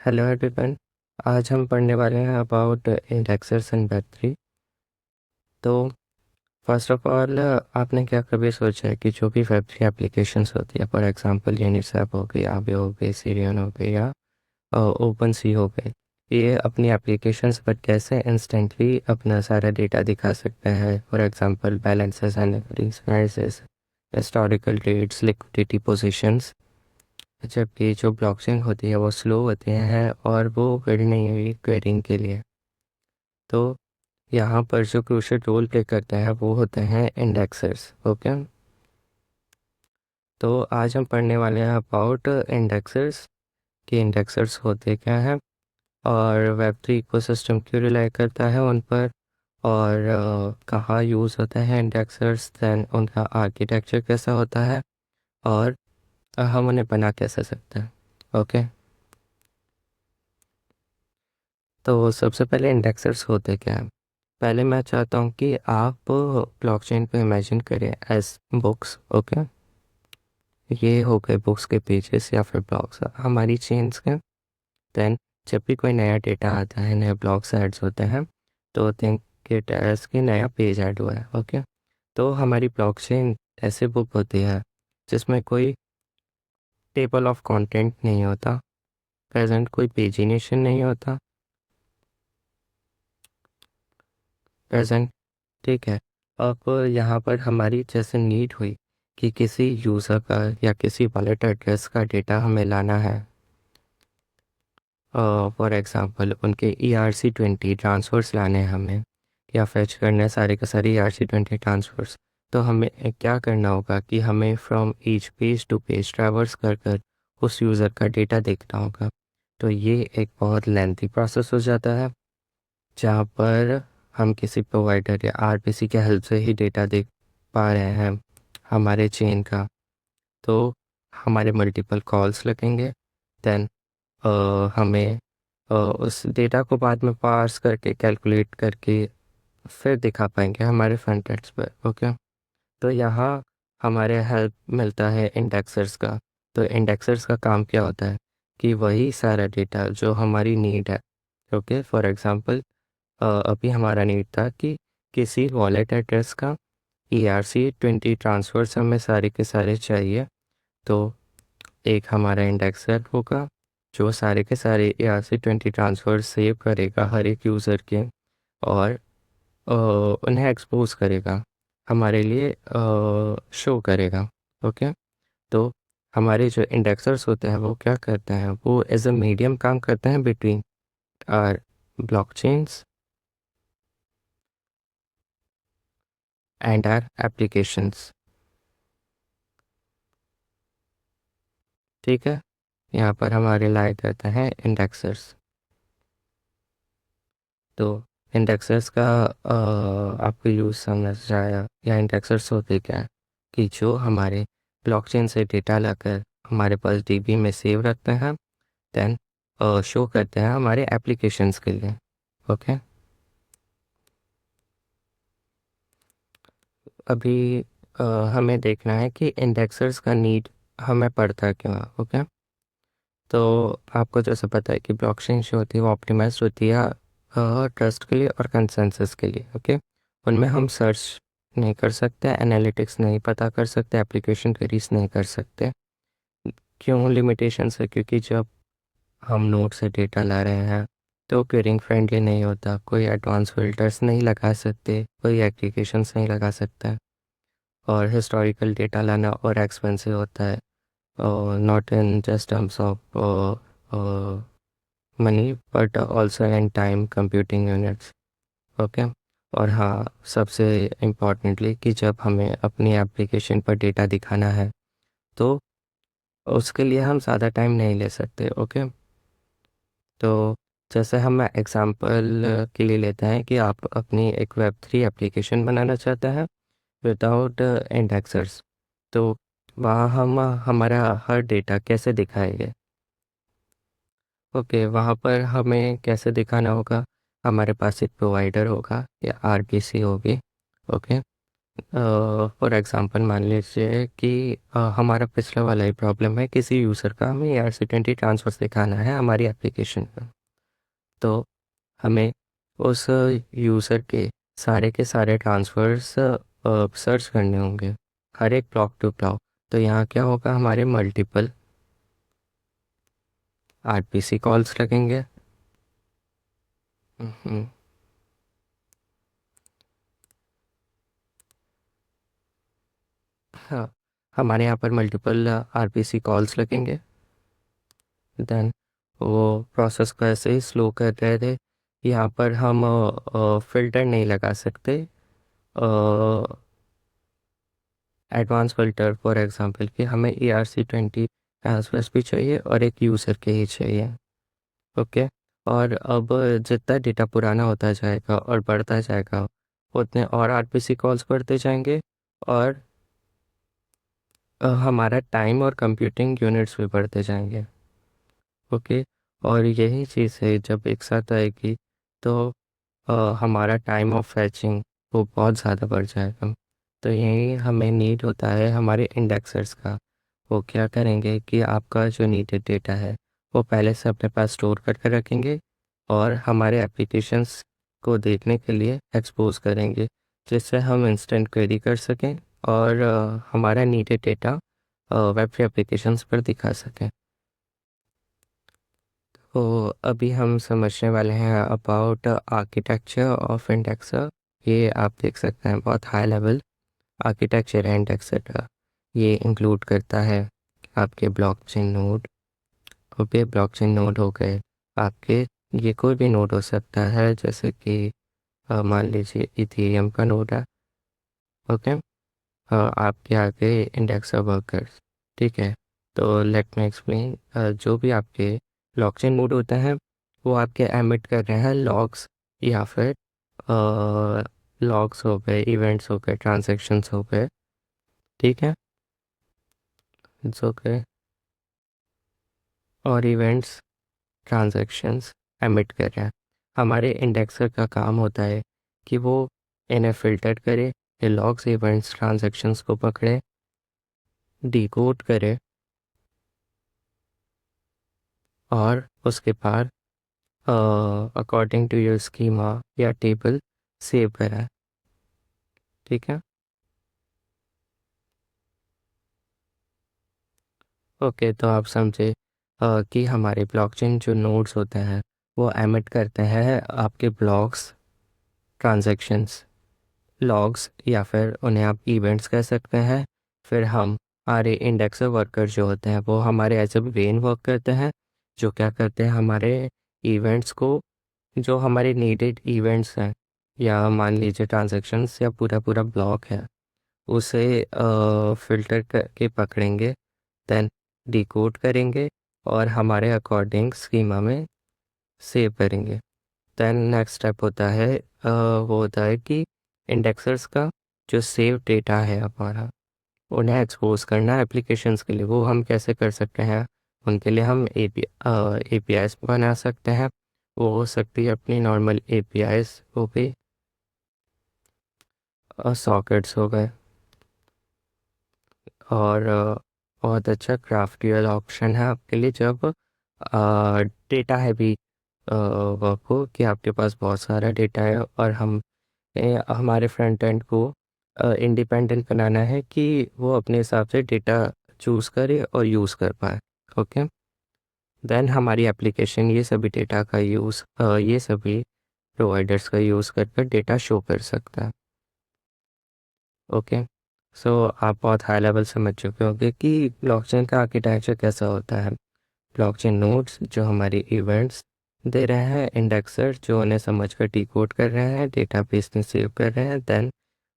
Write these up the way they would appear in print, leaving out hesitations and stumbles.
Hello everyone. आज हम पढ़ने वाले हैं अबाउट इंडेक्सर्स एंड वेब3। तो फर्स्ट ऑफ ऑल आपने क्या कभी सोचा है कि जो भी वेब3 एप्लीकेशंस होती है, फॉर एग्जांपल यूनिसेफ हो गई, आवे हो गई, सीरियन हो गई या ओपन सी हो गई, ये अपनी एप्लीकेशंस पर कैसे इंस्टेंटली अपना सारा डेटा दिखा सकते हैं। For example balances, analysis, historical rates, liquidity positions. जबकि जो ब्लॉकचेन होती है वो स्लो होती हैं और वो बिल्ड नहीं हुई क्वेरिंग के लिए। तो यहाँ पर जो क्रूशियल रोल प्ले करते हैं वो होते हैं इंडेक्सर्स। ओके, तो आज हम पढ़ने वाले हैं अबाउट इंडेक्सर्स कि इंडेक्सर्स होते क्या हैं और वेब3 इकोसिस्टम क्यों रिलाई करता है उन पर, और कहाँ यूज़ होते हैं इंडेक्सर्स, दैन उनका आर्किटेक्चर कैसा होता है और हम उन्हें बना कैसे सकते हैं। ओके, तो सबसे पहले इंडेक्सर्स होते क्या हैं। पहले मैं चाहता हूँ कि आप ब्लॉकचेन को इमेजिन करें एज बुक्स। ओके, ये हो गए बुक्स के पेजेस या फिर ब्लॉक्स हमारी चेन्स के। देन जब भी कोई नया डेटा आता है, नए ब्लॉक्स ऐड्स होते हैं, तो थिंक इट एज कि नया पेज ऐड हुआ है। ओके, तो हमारी ब्लॉकचेन ऐसे बुक होती है जिसमें कोई टेबल ऑफ कंटेंट नहीं होता, प्रेजेंट कोई पेजिनेशन नहीं होता प्रेजेंट। ठीक है, अब यहाँ पर हमारी जैसे नीड हुई कि किसी यूज़र का या किसी वॉलेट एड्रेस का डेटा हमें लाना है। फॉर एग्ज़ाम्पल उनके ERC20 ट्रांसफ़र्स लाने हैं हमें, या फेच करने हैं सारे के सारे ERC20 ट्रांसफ़र्स। तो हमें क्या करना होगा कि हमें from each page to page traverse कर कर उस यूज़र का डेटा देखना होगा। तो ये एक बहुत लेंथी प्रोसेस हो जाता है, जहाँ पर हम किसी प्रोवाइडर या RPC के हेल्प से ही डेटा देख पा रहे हैं हमारे चेन का। तो हमारे मल्टीपल कॉल्स लगेंगे। देन हमें उस डेटा को बाद में पार्स करके कैलकुलेट करके फिर दिखा पाएंगे हमारे फ्रंट एंड्स पर। ओके, तो यहाँ हमारे हेल्प मिलता है इंडेक्सर्स का। तो इंडेक्सर्स का काम क्या होता है कि वही सारा डेटा जो हमारी नीड है। ओके, फॉर एग्जांपल अभी हमारा नीड था कि किसी वॉलेट एड्रेस का ERC20 ट्रांसफर्स हमें सारे के सारे चाहिए। तो एक हमारा इंडेक्सर होगा जो सारे के सारे ERC20 ट्रांसफर सेव करेगा हर एक यूज़र के, और अ, उन्हें एक्सपोज करेगा, हमारे लिए शो करेगा। ओके, तो हमारे जो इंडेक्सर्स होते हैं वो क्या करते हैं, वो एज अ मीडियम काम करते हैं between our blockchains and our applications. ठीक है, यहाँ पर हमारे लाए करते हैं इंडेक्सर्स। तो इंडेक्सर्स का आपको यूज़ समझ आया, या इंडेक्सर्स होते क्या है कि जो हमारे ब्लॉकचेन से डेटा लाकर हमारे पास DB में सेव रखते हैं, देन शो करते हैं हमारे एप्लीकेशंस के लिए। ओके, अभी हमें देखना है कि इंडेक्सर्स का नीड हमें पड़ता क्यों है। ओके, तो आपको जैसे पता है कि ब्लॉकचेन जो होती है वो ऑप्टिमाइज होती है ट्रस्ट के लिए और कंसेंसस के लिए। ओके, उनमें हम सर्च नहीं कर सकते, एनालिटिक्स नहीं पता कर सकते, एप्लीकेशन क्वेरीज नहीं कर सकते। क्यों लिमिटेशंस है, क्योंकि जब हम नोड से डेटा ला रहे हैं तो क्वेरिंग फ्रेंडली नहीं होता, कोई एडवांस फिल्टर्स नहीं लगा सकते, कोई एप्लीकेशंस नहीं लगा सकता, और हिस्टोरिकल डेटा लाना और एक्सपेंसिव होता है, not in just terms of money but also in time computing units. Okay, और हाँ, सबसे इम्पॉर्टेंटली कि जब हमें अपनी एप्लीकेशन पर डेटा दिखाना है तो उसके लिए हम ज़्यादा टाइम नहीं ले सकते। ओके, तो जैसे हम एग्जांपल के लिए लेते हैं कि आप अपनी एक Web3 एप्लीकेशन बनाना चाहते हैं विदाउट इंडेक्सर्स। तो वहाँ हम हमारा हर डेटा कैसे दिखाएंगे। ओके, वहाँ पर हमें कैसे दिखाना होगा, हमारे पास एक प्रोवाइडर होगा या RPC होगी। ओके, फॉर एग्जांपल मान लीजिए कि हमारा पिछला वाला ही प्रॉब्लम है, किसी यूज़र का हमें ERC20 ट्रांसफर्स दिखाना है हमारी एप्लीकेशन पर। तो हमें उस यूज़र के सारे ट्रांसफ़र्स सर्च करने होंगे, हर एक ब्लॉक टू ब्लॉक। तो यहाँ क्या होगा, हमारे मल्टीपल RPC कॉल्स लगेंगे। हम्म, हाँ, हमारे यहाँ पर मल्टीपल RPC कॉल्स लगेंगे। देन वो प्रोसेस को ऐसे ही स्लो कर रहे थे। यहाँ पर हम फ़िल्टर नहीं लगा सकते, एडवांस फ़िल्टर फॉर एग्जांपल कि हमें ERC20 ट्रांसफर्स भी चाहिए और एक यूज़र के ही चाहिए। ओके। और अब जितना डेटा पुराना होता जाएगा और बढ़ता जाएगा, उतने और RPC कॉल्स बढ़ते जाएंगे, और हमारा टाइम और कंप्यूटिंग यूनिट्स भी बढ़ते जाएंगे। ओके। और यही चीज़ है, जब एक साथ आएगी तो अ, हमारा टाइम ऑफ फैचिंग वो बहुत ज़्यादा बढ़ जाएगा। तो यही हमें नीड होता है हमारे इंडेक्सर्स का। वो क्या करेंगे कि आपका जो नीडेड डेटा है वो पहले से अपने पास स्टोर करके रखेंगे और हमारे एप्लीकेशंस को देखने के लिए एक्सपोज करेंगे, जिससे हम इंस्टेंट क्वेरी कर सकें और हमारा नीडेड डेटा वेब एप्लीकेशंस पर दिखा सकें। तो अभी हम समझने वाले हैं अबाउट आर्किटेक्चर ऑफ इंडेक्सर। ये आप देख सकते हैं, बहुत हाई लेवल आर्किटेक्चर है इंडेक्सर का। ये इंक्लूड करता है आपके blockchain node. Okay, blockchain node हो गए आपके, ये कोई भी नोड हो सकता है, जैसे कि मान लीजिए इथेरियम का नोड है। ओके। आपके आगे इंडेक्सर वर्कर्स। ठीक है। तो लेट मी एक्सप्लेन, जो भी आपके ब्लॉकचेन नोड होते हैं वो आपके एमिट कर रहे हैं लॉग्स, या फिर लॉग्स हो गए, इवेंट्स हो गए, ट्रांजैक्शंस हो गए। ठीक है, इट्स ओके। और इवेंट्स, ट्रांजैक्शंस एमिट कर रहे हैं। हमारे इंडेक्सर का काम होता है कि वो इन्हें फ़िल्टर करे, ये लॉग्स, इवेंट्स, ट्रांजैक्शंस को पकड़े, डिकोड करे, और उसके बाद अकॉर्डिंग टू योर स्कीमा या टेबल सेव करा है। ठीक है। ओके, तो आप समझे कि हमारे ब्लॉकचेन जो नोड्स होते हैं वो एमिट करते हैं आपके ब्लॉक्स, ट्रांजैक्शंस, लॉग्स, या फिर उन्हें आप इवेंट्स कह सकते हैं। फिर हम हमारे इंडेक्सर वर्कर जो होते हैं वो हमारे एज ए ब्रेन वर्क करते हैं, जो क्या करते हैं, हमारे इवेंट्स को, जो हमारे नीडेड इवेंट्स हैं या मान लीजिए ट्रांजैक्शंस या पूरा पूरा ब्लॉक है, उसे फ़िल्टर करके पकड़ेंगे, देन डिकोड करेंगे और हमारे अकॉर्डिंग स्कीमा में सेव करेंगे। देन नेक्स्ट स्टेप होता है वो होता है कि इंडेक्सर्स का जो सेव डेटा है हमारा, उन्हें एक्सपोज करना एप्लीकेशंस के लिए। वो हम कैसे कर सकते हैं, उनके लिए हम APIs बना सकते हैं। वो हो सकती है अपनी नॉर्मल APIs, वो भी सॉकेट्स हो गए, और बहुत अच्छा GraphQL ऑप्शन है आपके लिए जब डेटा है भी वर्क हो, कि आपके पास बहुत सारा डेटा है और हमारे फ्रंट एंड को इंडिपेंडेंट बनाना है कि वो अपने हिसाब से डेटा चूज़ करे और यूज़ कर पाए। ओके। देन हमारी एप्लीकेशन ये सभी डेटा का यूज़, ये सभी प्रोवाइडर्स का यूज़ कर कर डेटा शो कर सकता है। ओके। सो आप बहुत हाई लेवल समझ चुके होंगे कि ब्लॉकचेन का आर्किटेक्चर कैसा होता है। ब्लॉकचेन नोड्स जो हमारे इवेंट्स दे रहे हैं, इंडेक्सर जो उन्हें समझ कर डिकोड कर रहे हैं, डेटाबेस में सेव कर रहे हैं, देन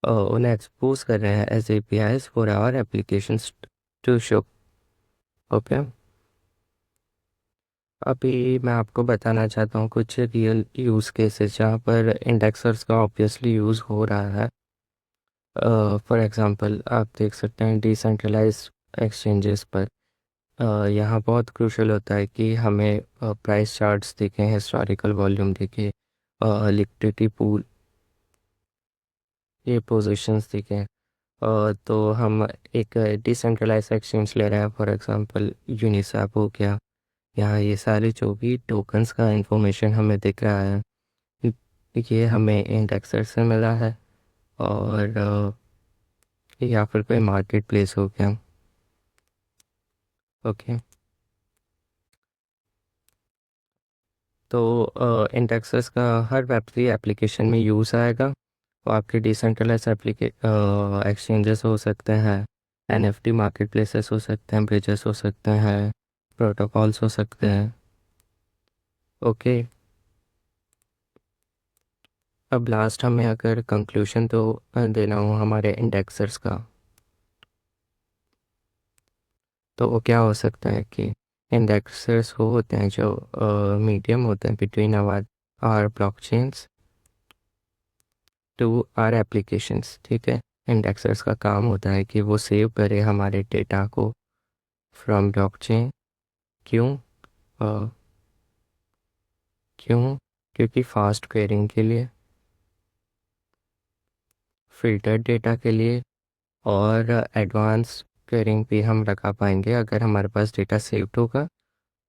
उन्हें एक्सपोज कर रहे हैं as APIs for our applications to show. Okay. अभी मैं आपको बताना चाहता हूँ कुछ रियल यूज़ केसेस जहाँ पर इंडेक्सर्स का ऑब्वियसली यूज़ हो रहा है। फॉर एग्जांपल आप देख सकते हैं डिसेंट्रलाइज्ड एक्सचेंजेस पर यहाँ बहुत क्रूशल होता है कि हमें प्राइस चार्ट्स दिखें, हिस्टोरिकल वॉल्यूम दिखे, लिक्विडिटी पूल ये पोजीशंस दिखे। तो हम एक डिसेंट्रलाइज एक्सचेंज ले रहे हैं, फॉर एग्जांपल यूनिस्वैप हो गया। यहाँ ये सारे जो भी टोकन्स का इंफॉर्मेशन हमें दिख रहा है, ये हमें इंडेक्सर से मिला है, और या फिर कोई मार्केट प्लेस हो गया। ओके, तो इंडेक्सर्स का हर वेब3 एप्लीकेशन में यूज़ आएगा। वो आपके डिसेंट्रलाइज एक्सचेंजेस हो सकते हैं, एनएफटी मार्केट प्लेसेस हो सकते हैं, ब्रिजेस हो सकते हैं, प्रोटोकॉल्स हो सकते हैं। ओके, अब लास्ट हमें अगर कंक्लूजन तो देना हो हमारे इंडेक्सर्स का, तो वो क्या हो सकता है कि इंडेक्सर्स वो होते हैं जो मीडियम होते हैं between our blockchains to our applications. ठीक है, इंडेक्सर्स का काम होता है कि वो सेव करे हमारे डेटा को फ्रॉम ब्लॉकचेन। क्यों? अ, क्यों? क्योंकि फास्ट क्वेरिंग के लिए, फिल्टर्ड डेटा के लिए, और एडवांस क्वेरिंग भी हम रखा पाएंगे अगर हमारे पास डेटा सेव्ड होगा,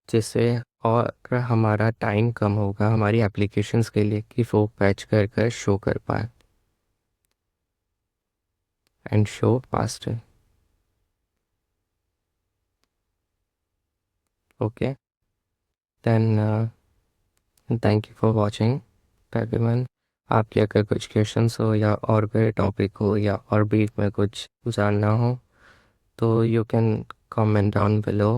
जिससे और हमारा टाइम कम होगा हमारी एप्लीकेशंस के लिए कि वो पैच कर कर शो कर पाए and show faster. Okay, then thank you for watching everyone. आपके अगर कुछ क्वेश्चंस हो या और कोई टॉपिक हो या और भी में कुछ जानना हो, तो you can comment down below.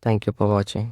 Thank you for watching.